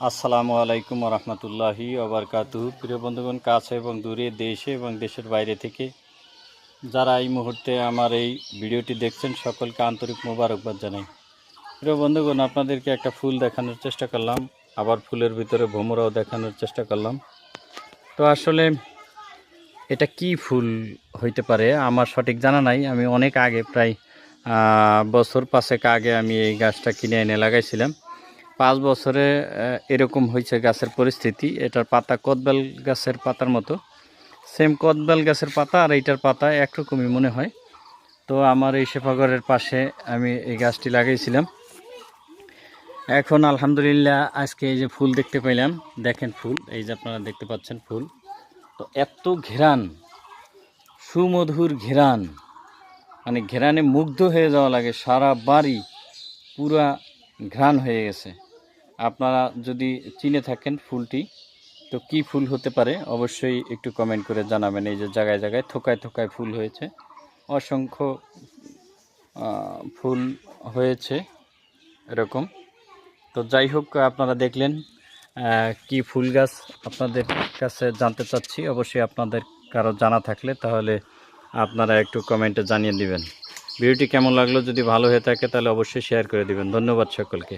আসসালামু আলাইকুম রহমতুল্লাহি ওবরকাতুহু। প্রিয় বন্ধুগণ, কাছে এবং দূরে, দেশে এবং দেশের বাইরে থেকে যারা এই মুহূর্তে আমার এই ভিডিওটি দেখছেন, সকলকে আন্তরিক মোবারকবাদ জানাই। প্রিয় বন্ধুগণ, আপনাদেরকে একটা ফুল দেখানোর চেষ্টা করলাম, আবার ফুলের ভিতরে ভোমরাও দেখানোর চেষ্টা করলাম। তো আসলে এটা কি ফুল হইতে পারে আমার সঠিক জানা নাই। আমি অনেক আগে, প্রায় বছর 5 আগে আমি এই গাছটা কিনে এনে লাগাইছিলাম। 5 বছরে এরকম হয়েছে গাছের পরিস্থিতি। এটার পাতা কদবেল গাছের পাতার মতো, সেম কদবেল গাছের পাতা আর এইটার পাতা একরকমই মনে হয়। তো আমার এই শেফাঘরের পাশে আমি এই গাছটি লাগাইছিলাম। এখন আলহামদুলিল্লাহ আজকে এই যে ফুল দেখতে পাইলাম, দেখেন ফুল, এই যে আপনারা দেখতে পাচ্ছেন ফুল। তো এত ঘেরান, সুমধুর ঘেরান, মানে ঘেরানে মুগ্ধ হয়ে যাওয়া লাগে, সারা বাড়ি পুরা ঘ্রাণ হয়ে গেছে। আপনারা যদি চিনে থাকেন ফুলটি, তো কি ফুল হতে পারে অবশ্যই একটু কমেন্ট করে জানাবেন। এই যে জায়গায় জায়গায় থোকায় থোকায় ফুল হয়েছে, অসংখ্য ফুল হয়েছে এরকম। তো যাই হোক, আপনারা দেখলেন কি ফুল গাছ, আপনাদের কাছে জানতে চাচ্ছি। অবশ্যই আপনাদের কারো জানা থাকলে তাহলে আপনারা একটু কমেন্টে জানিয়ে দিবেন। ভিডিওটি কেমন লাগলো, যদি ভালো হয়ে থাকে তাহলে অবশ্যই শেয়ার করে দিবেন। ধন্যবাদ সকলকে।